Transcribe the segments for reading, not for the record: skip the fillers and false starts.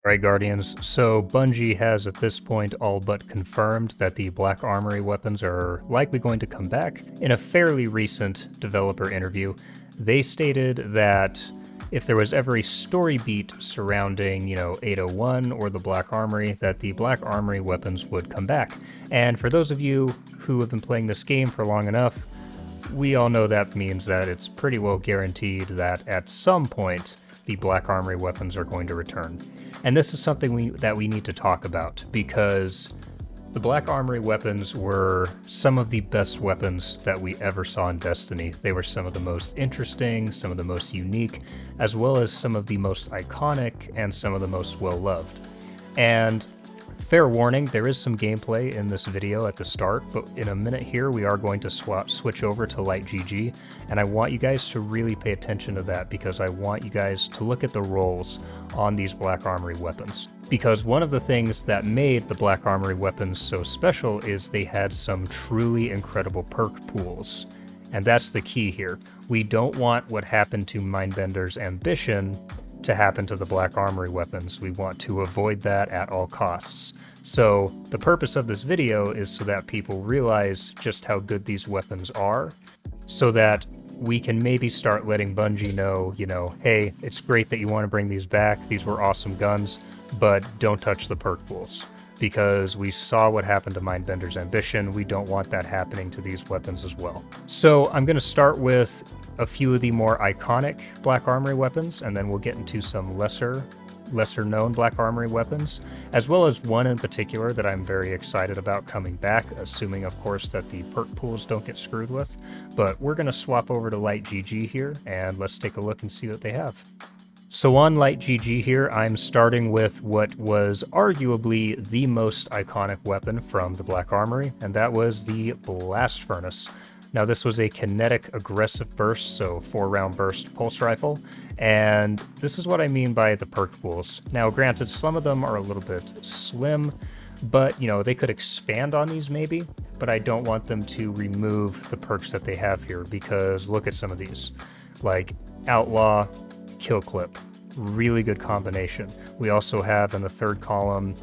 Right, Guardians. So Bungie has at this point all but confirmed that the Black Armory weapons are likely going to come back. In a fairly recent developer interview, they stated that if there was ever a story beat surrounding, 801 or the Black Armory, that the Black Armory weapons would come back. And for those of you who have been playing this game for long enough, we all know that means that it's pretty well guaranteed that at some point the Black Armory weapons are going to return. And this is something that we need to talk about because the Black Armory weapons were some of the best weapons that we ever saw in Destiny. They were some of the most interesting, some of the most unique, as well as some of the most iconic and some of the most well-loved. And fair warning, there is some gameplay in this video at the start, but in a minute here we are going to switch over to Light GG, and I want you guys to really pay attention to that because I want you guys to look at the rolls on these Black Armory weapons. Because one of the things that made the Black Armory weapons so special is they had some truly incredible perk pools. And that's the key here. We don't want what happened to Mindbender's Ambition to happen to the Black Armory weapons. We want to avoid that at all costs. So the purpose of this video is so that people realize just how good these weapons are, so that we can maybe start letting Bungie know, hey, it's great that you want to bring these back, these were awesome guns, but don't touch the perk pools. Because we saw what happened to Mindbender's Ambition, we don't want that happening to these weapons as well. So I'm going to start with a few of the more iconic Black Armory weapons, and then we'll get into some lesser known Black Armory weapons, as well as one in particular that I'm very excited about coming back, assuming of course that the perk pools don't get screwed with. But we're going to swap over to Light GG here, and let's take a look and see what they have. So on Light GG here, I'm starting with what was arguably the most iconic weapon from the Black Armory, and that was the Blast Furnace. Now this was a kinetic aggressive burst, so 4-round burst pulse rifle, and this is what I mean by the perk pools. Now granted, some of them are a little bit slim, but they could expand on these maybe, but I don't want them to remove the perks that they have here, because look at some of these, like Outlaw, Kill Clip, really good combination. We also have in the third column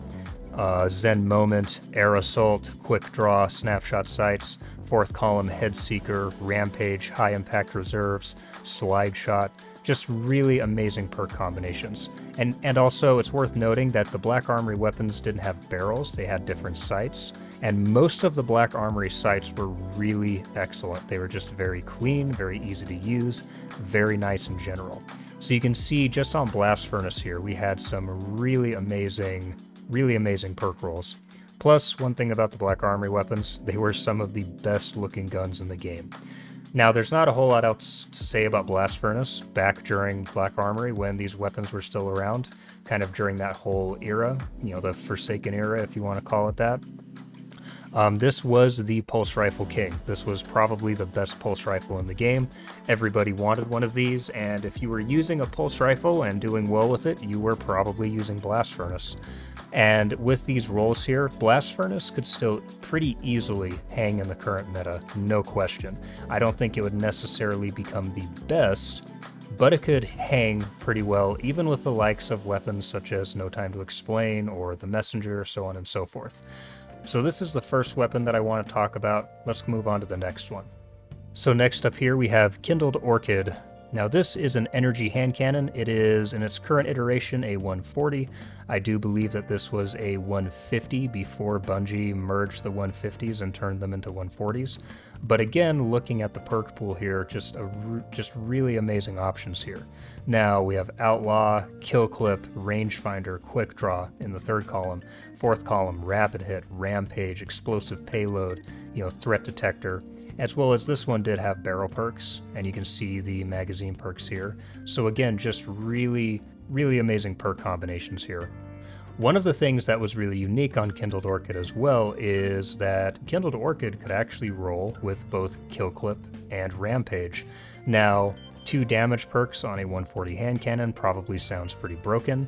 Zen Moment, Air Assault, Quick Draw, Snapshot Sights. Fourth column, Head Seeker, Rampage, High Impact Reserves, Slide Shot. Just really amazing perk combinations. And also, it's worth noting that the Black Armory weapons didn't have barrels, they had different sights. And most of the Black Armory sights were really excellent. They were just very clean, very easy to use, very nice in general. So you can see just on Blast Furnace here, we had some really amazing perk rolls. Plus, one thing about the Black Armory weapons, they were some of the best looking guns in the game. Now, there's not a whole lot else to say about Blast Furnace back during Black Armory when these weapons were still around, kind of during that whole era, the Forsaken era, if you want to call it that. This was the Pulse Rifle King. This was probably the best pulse rifle in the game. Everybody wanted one of these, and if you were using a pulse rifle and doing well with it, you were probably using Blast Furnace. And with these rolls here, Blast Furnace could still pretty easily hang in the current meta, no question. I don't think it would necessarily become the best, but it could hang pretty well even with the likes of weapons such as No Time to Explain or the Messenger, so on and so forth. So this is the first weapon that I want to talk about. Let's move on to the next one. So next up here we have Kindled Orchid. Now this is an energy hand cannon. It is, in its current iteration, a 140. I do believe that this was a 150 before Bungie merged the 150s and turned them into 140s. But again, looking at the perk pool here, just really amazing options here. Now we have Outlaw, Kill Clip, Rangefinder, Quick Draw in the third column. Fourth column, Rapid Hit, Rampage, Explosive Payload, Threat Detector. As well as this one did have barrel perks, and you can see the magazine perks here. So again, just really amazing perk combinations here. One of the things that was really unique on Kindled Orchid as well is that Kindled Orchid could actually roll with both Kill Clip and Rampage. Now, 2 damage perks on a 140 hand cannon probably sounds pretty broken,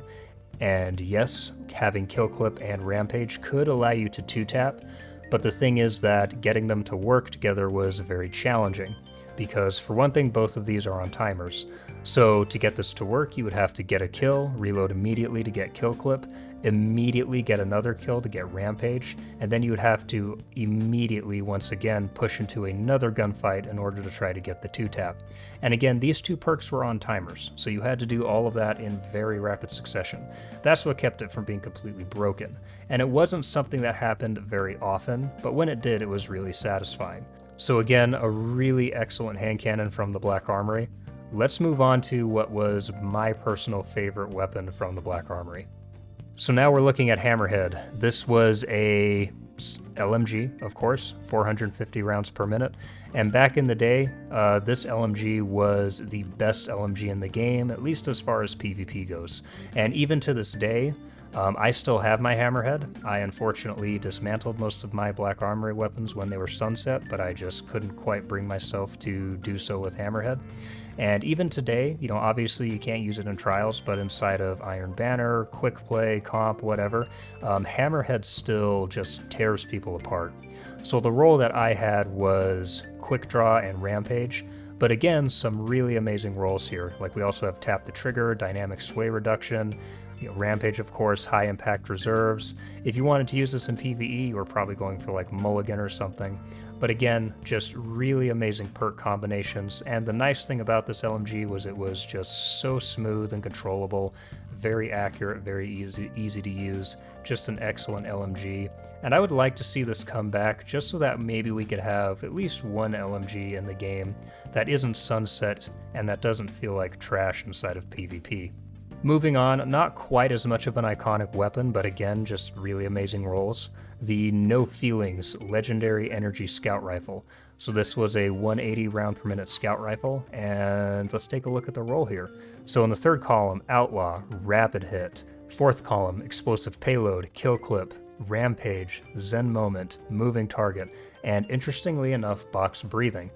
and yes, having Kill Clip and Rampage could allow you to 2-tap, but the thing is that getting them to work together was very challenging. because for one thing, both of these are on timers. So to get this to work, you would have to get a kill, reload immediately to get kill clip, immediately get another kill to get rampage, and then you would have to immediately once again push into another gunfight in order to try to get the 2-tap. And again, these 2 perks were on timers, so you had to do all of that in very rapid succession. That's what kept it from being completely broken. And it wasn't something that happened very often, but when it did, it was really satisfying. So again, a really excellent hand cannon from the Black Armory. Let's move on to what was my personal favorite weapon from the Black Armory. So now we're looking at Hammerhead. This was a LMG, of course, 450 rounds per minute. And back in the day, this LMG was the best LMG in the game, at least as far as PvP goes. And even to this day, I still have my Hammerhead. I unfortunately dismantled most of my Black Armory weapons when they were sunset, but I just couldn't quite bring myself to do so with Hammerhead. And even today, obviously you can't use it in trials, but inside of Iron Banner, Quick Play, Comp, whatever, Hammerhead still just tears people apart. So the role that I had was Quick Draw and Rampage, but again, some really amazing roles here. Like we also have Tap the Trigger, Dynamic Sway Reduction, Rampage, of course, high impact reserves. If you wanted to use this in PvE, you were probably going for like Mulligan or something. But again, just really amazing perk combinations. And the nice thing about this LMG was it was just so smooth and controllable, very accurate, very easy to use, just an excellent LMG. And I would like to see this come back just so that maybe we could have at least one LMG in the game that isn't sunset and that doesn't feel like trash inside of PvP. Moving on, not quite as much of an iconic weapon, but again, just really amazing rolls. The No Feelings Legendary Energy Scout Rifle. So this was a 180 round per minute scout rifle, and let's take a look at the roll here. So in the third column, Outlaw, Rapid Hit. Fourth column, Explosive Payload, Kill Clip, Rampage, Zen Moment, Moving Target, and interestingly enough, Box Breathing.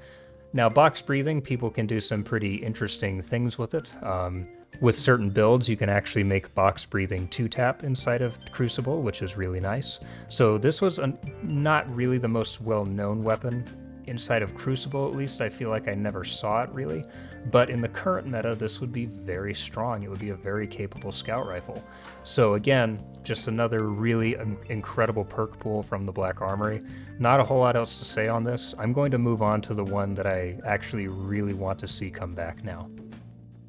Now, Box Breathing, people can do some pretty interesting things with it. With certain builds, you can actually make Box Breathing 2-tap inside of Crucible, which is really nice. So this was not really the most well-known weapon inside of Crucible, at least. I feel like I never saw it really. But in the current meta, this would be very strong. It would be a very capable scout rifle. So again, just another really incredible perk pool from the Black Armory. Not a whole lot else to say on this. I'm going to move on to the one that I actually really want to see come back now.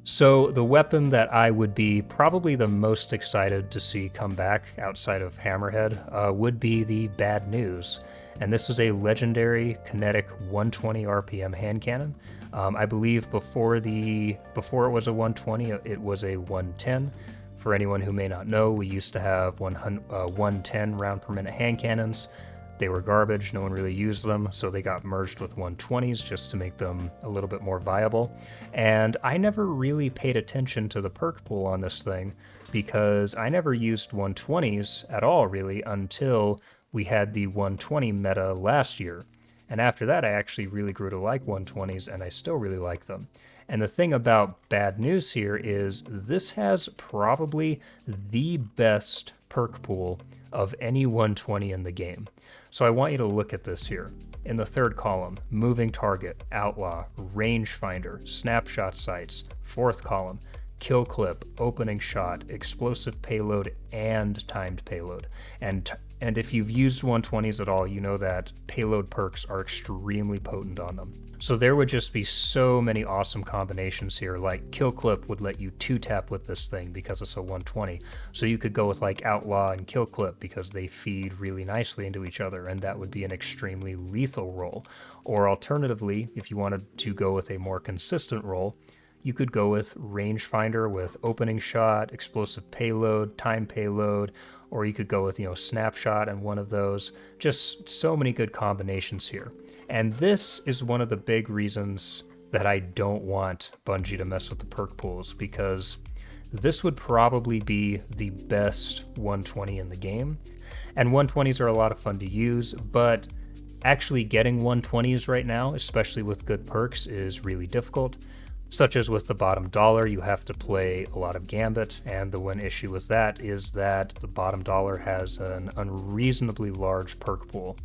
So the weapon that I would be probably the most excited to see come back outside of Hammerhead would be the Bad News. And this is a legendary kinetic 120 RPM hand cannon. I believe before it was a 120, it was a 110. For anyone who may not know, we used to have 110 round per minute hand cannons. They were garbage, no one really used them, so they got merged with 120s just to make them a little bit more viable. And I never really paid attention to the perk pool on this thing because I never used 120s at all really until we had the 120 meta last year. And after that, I actually really grew to like 120s, and I still really like them. And the thing about Bad News here is this has probably the best perk pool of any 120 in the game. So I want you to look at this here. In the third column, Moving Target, Outlaw, Rangefinder, Snapshot Sights. Fourth column, Kill Clip, Opening Shot, Explosive Payload, and Timed Payload. And if you've used 120s at all, you know that payload perks are extremely potent on them. So there would just be so many awesome combinations here, like Kill Clip would let you 2-tap with this thing because it's a 120. So you could go with like Outlaw and Kill Clip because they feed really nicely into each other, and that would be an extremely lethal roll. Or alternatively, if you wanted to go with a more consistent roll, you could go with Rangefinder with Opening Shot, Explosive Payload, Time Payload, or you could go with, Snapshot and one of those. Just so many good combinations here. And this is one of the big reasons that I don't want Bungie to mess with the perk pools, because this would probably be the best 120 in the game. And 120s are a lot of fun to use, but actually getting 120s right now, especially with good perks, is really difficult. Such as with the bottom dollar, you have to play a lot of Gambit, and the one issue with that is that the bottom dollar has an unreasonably large perk pool.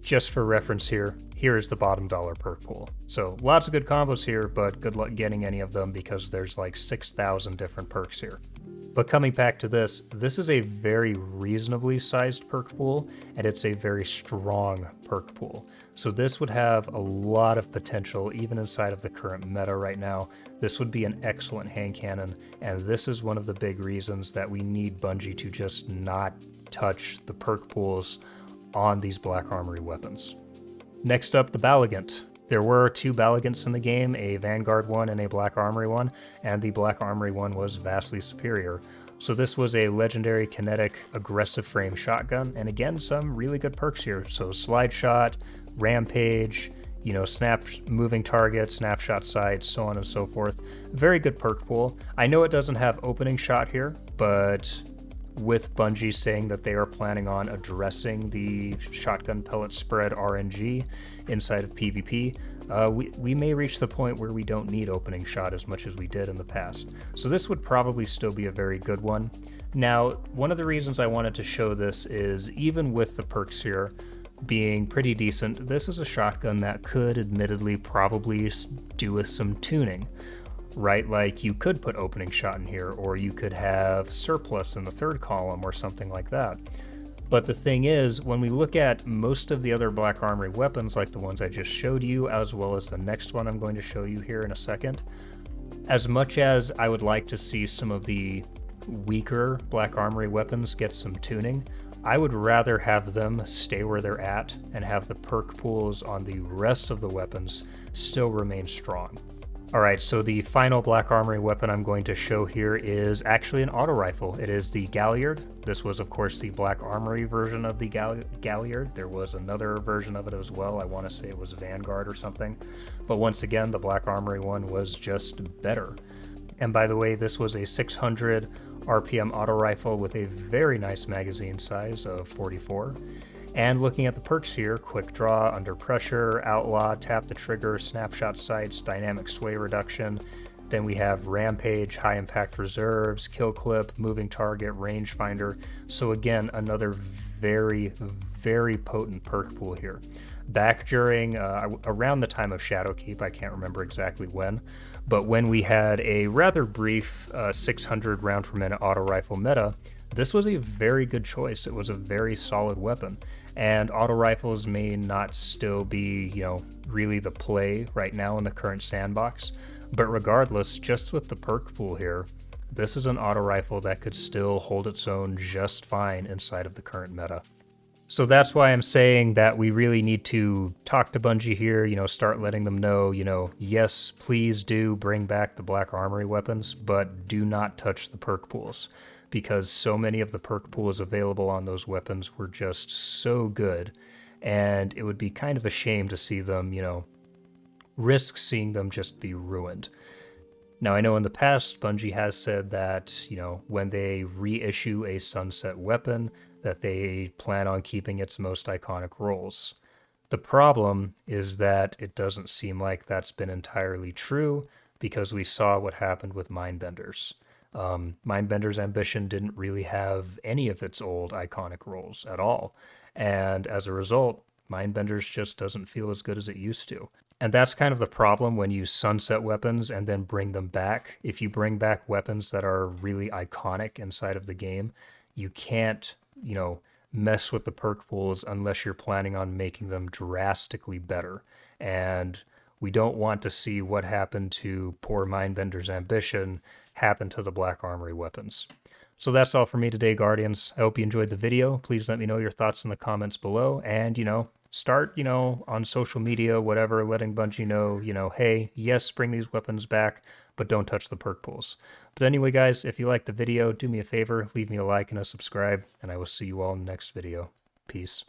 just for reference here, here is the bottom dollar perk pool. So lots of good combos here, but good luck getting any of them because there's like 6,000 different perks here. But coming back to this is a very reasonably sized perk pool, and it's a very strong perk pool. So this would have a lot of potential even inside of the current meta right now. This would be an excellent hand cannon, and this is one of the big reasons that we need Bungie to just not touch the perk pools on these Black Armory weapons. Next up, the Balligant. There were 2 Balligants in the game, a Vanguard one and a Black Armory one, and the Black Armory one was vastly superior. So this was a legendary kinetic aggressive frame shotgun, and again, some really good perks here. So slide shot, rampage, moving target, snapshot sight, so on and so forth. Very good perk pool. I know it doesn't have opening shot here, but with Bungie saying that they are planning on addressing the shotgun pellet spread RNG inside of PvP, we may reach the point where we don't need opening shot as much as we did in the past. So this would probably still be a very good one. Now, one of the reasons I wanted to show this is even with the perks here being pretty decent, this is a shotgun that could admittedly probably do with some tuning. Right, like you could put opening shot in here, or you could have surplus in the 3rd column or something like that. But the thing is, when we look at most of the other Black Armory weapons, like the ones I just showed you, as well as the next one I'm going to show you here in a second, as much as I would like to see some of the weaker Black Armory weapons get some tuning, I would rather have them stay where they're at and have the perk pools on the rest of the weapons still remain strong. Alright, so the final Black Armory weapon I'm going to show here is actually an auto rifle. It is the Galliard. This was, of course, the Black Armory version of the Galliard. There was another version of it as well. I want to say it was Vanguard or something. But once again, the Black Armory one was just better. And by the way, this was a 600 RPM auto rifle with a very nice magazine size of 44. And looking at the perks here, quick draw, under pressure, outlaw, tap the trigger, snapshot sights, dynamic sway reduction. Then we have rampage, high impact reserves, kill clip, moving target, rangefinder. So again, another very, very potent perk pool here. Back during, around the time of Shadowkeep, I can't remember exactly when, but when we had a rather brief 600 round per minute auto rifle meta, this was a very good choice. It was a very solid weapon. And auto rifles may not still be, really the play right now in the current sandbox. But regardless, just with the perk pool here, this is an auto rifle that could still hold its own just fine inside of the current meta. So that's why I'm saying that we really need to talk to Bungie here, start letting them know, yes, please do bring back the Black Armory weapons, but do not touch the perk pools. Because so many of the perk pools available on those weapons were just so good, and it would be kind of a shame to see them, risk seeing them just be ruined. Now, I know in the past, Bungie has said that, when they reissue a sunset weapon, that they plan on keeping its most iconic roles. The problem is that it doesn't seem like that's been entirely true, because we saw what happened with Mindbender's. Mindbender's Ambition didn't really have any of its old iconic roles at all, and as a result, Mindbender's just doesn't feel as good as it used to. And that's kind of the problem when you sunset weapons and then bring them back. If you bring back weapons that are really iconic inside of the game, you can't, mess with the perk pools unless you're planning on making them drastically better. And we don't want to see what happened to poor Mindbender's Ambition happen to the Black Armory weapons. So that's all for me today, Guardians. I hope you enjoyed the video. Please let me know your thoughts in the comments below. And, start, on social media, whatever, letting Bungie know, hey, yes, bring these weapons back, but don't touch the perk pools. But anyway, guys, if you liked the video, do me a favor, leave me a like and a subscribe, and I will see you all in the next video. Peace.